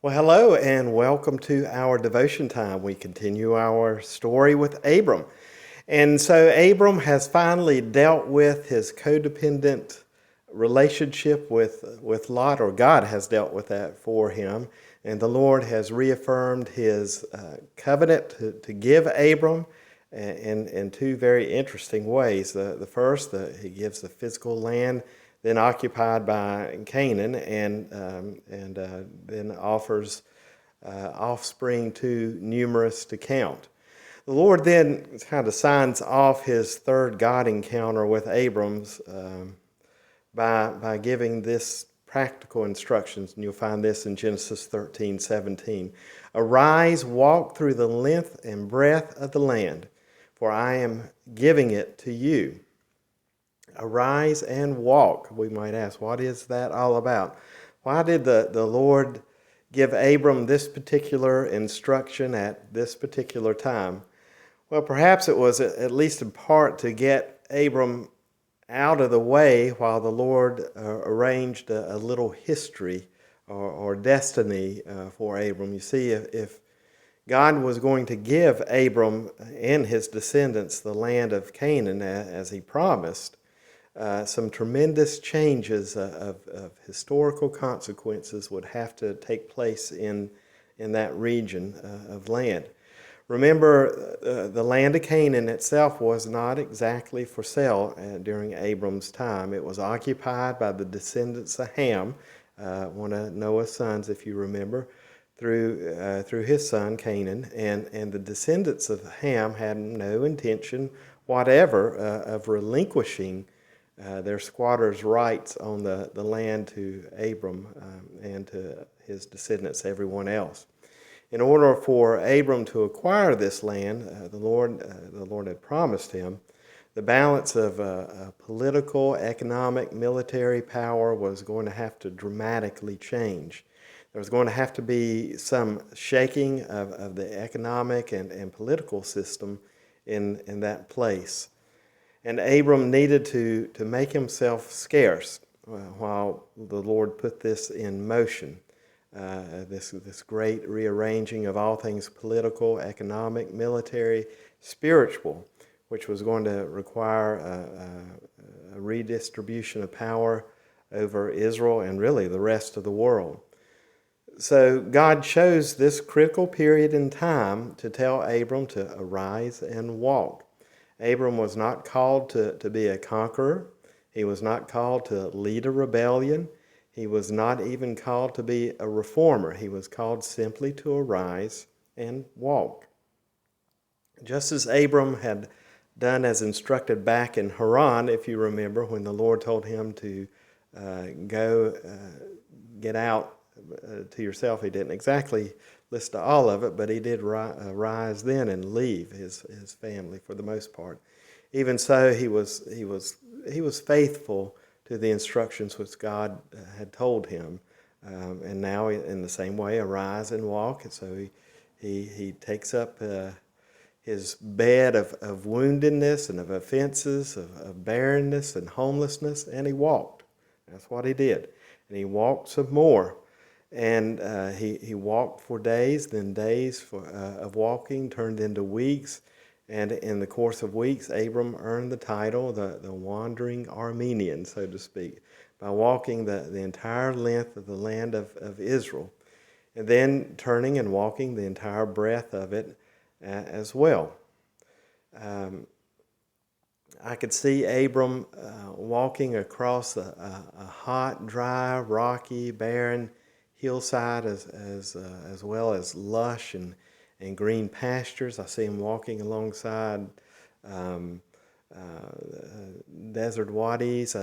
Well, hello and welcome to our devotion time. We continue our story with Abram. And so Abram has finally dealt with his codependent relationship with Lot, or God has dealt with that for him. And the Lord has reaffirmed his covenant to give Abram in two very interesting ways. The first, he gives the physical land then occupied by Canaan, and then offers offspring too numerous to count. The Lord then kind of signs off his third God encounter with Abram's by giving this practical instructions, and you'll find this in Genesis 13:17. Arise, walk through the length and breadth of the land, for I am giving it to you. Arise and walk. We might ask, what is that all about? Why did the Lord give Abram this particular instruction at this particular time? Well, perhaps it was at least in part to get Abram out of the way while the Lord arranged a little history or destiny for Abram. You see, if God was going to give Abram and his descendants the land of Canaan as he promised, some tremendous changes of historical consequences would have to take place in that region of land. Remember, the land of Canaan itself was not exactly for sale during Abram's time. It was occupied by the descendants of Ham, one of Noah's sons, if you remember, through his son Canaan. And the descendants of Ham had no intention whatever of relinquishing their squatters' rights on the land to Abram and to his descendants, everyone else. In order for Abram to acquire this land, the Lord had promised him the balance of political, economic, military power was going to have to dramatically change. There was going to have to be some shaking of the economic and political system in that place. And Abram needed to make himself scarce while the Lord put this in motion. This great rearranging of all things political, economic, military, spiritual, which was going to require a redistribution of power over Israel and really the rest of the world. So God chose this critical period in time to tell Abram to arise and walk. Abram was not called to be a conqueror. He was not called to lead a rebellion. He was not even called to be a reformer. He was called simply to arise and walk. Just as Abram had done as instructed back in Haran, if you remember, when the Lord told him to go get out to yourself. He didn't exactly list all of it, but he did rise then and leave his family for the most part. Even so, he was faithful to the instructions which God had told him. And now, in the same way, arise and walk. And so he takes up his bed of woundedness and of offenses, of barrenness and homelessness, and he walked. That's what he did. And he walked some more. And he walked for days, then days of walking turned into weeks. And in the course of weeks, Abram earned the title, the wandering Armenian, so to speak, by walking the entire length of the land of Israel, and then turning and walking the entire breadth of it as well. I could see Abram walking across a hot, dry, rocky, barren hillside as well as lush and green pastures. I see him walking alongside desert wadis,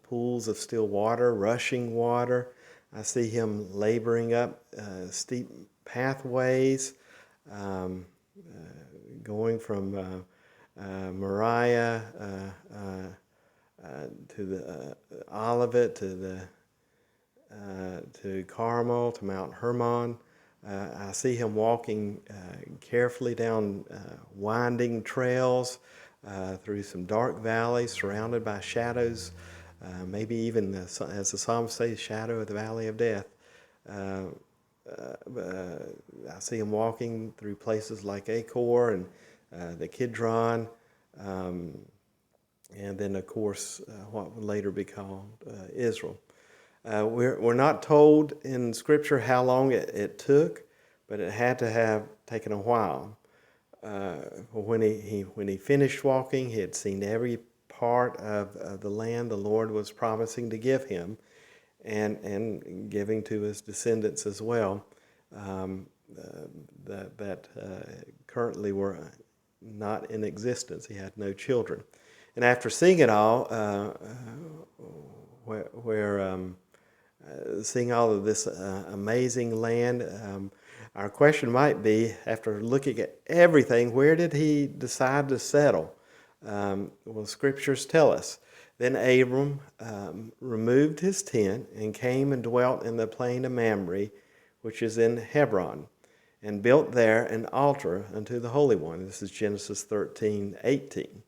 pools of still water, rushing water. I see him laboring up steep pathways, going from Moriah to the Olivet to Carmel to Mount Hermon. I see him walking carefully down winding trails through some dark valleys surrounded by shadows, maybe even, as the psalm says, shadow of the valley of death. I see him walking through places like Achor and the Kidron, and then, of course, what would later be called Israel. We're not told in Scripture how long it took, but it had to have taken a while. When he finished walking, he had seen every part of the land the Lord was promising to give him, and giving to his descendants as well, that currently were not in existence. He had no children. And after seeing it all, seeing all of this amazing land, our question might be, after looking at everything, where did he decide to settle? Well, scriptures tell us. Then Abram removed his tent and came and dwelt in the plain of Mamre, which is in Hebron, and built there an altar unto the Holy One. This is Genesis 13:18.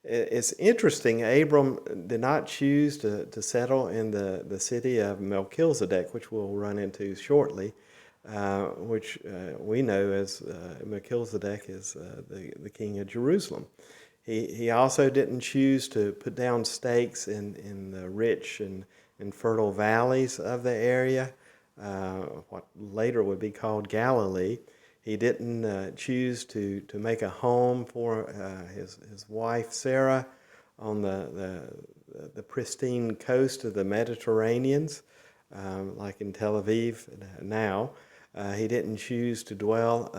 It's interesting, Abram did not choose to settle in the city of Melchizedek, which we'll run into shortly, which we know as Melchizedek is the king of Jerusalem. He also didn't choose to put down stakes in the rich and fertile valleys of the area, what later would be called Galilee. He didn't choose to make a home for his wife Sarah on the pristine coast of the Mediterraneans, like in Tel Aviv now. He didn't choose to dwell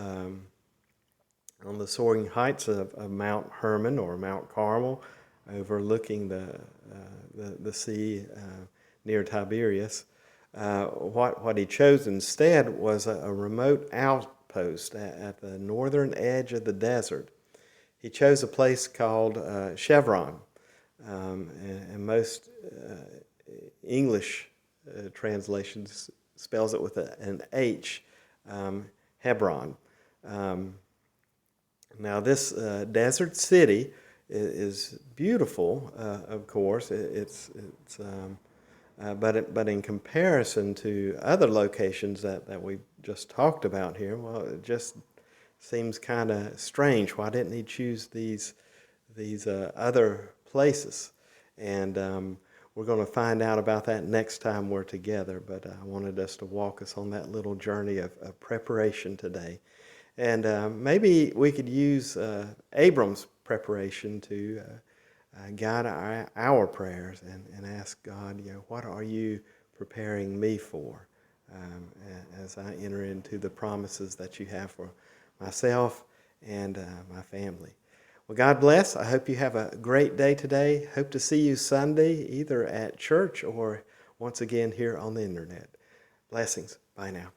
on the soaring heights of Mount Hermon or Mount Carmel, overlooking the sea near Tiberias. What he chose instead was a remote outpost at the northern edge of the desert. He chose a place called Chevron, and most English translations spells it with an H, Hebron. Now, this desert city is beautiful, of course. But in comparison to other locations that we just talked about here, well, it just seems kind of strange. Why didn't he choose these other places? And we're going to find out about that next time we're together. But I wanted us to walk us on that little journey of preparation today. And maybe we could use Abram's preparation to guide our prayers and ask God, what are you preparing me for as I enter into the promises that you have for myself and my family. Well, God bless. I hope you have a great day today. Hope to see you Sunday, either at church or once again here on the internet. Blessings. Bye now.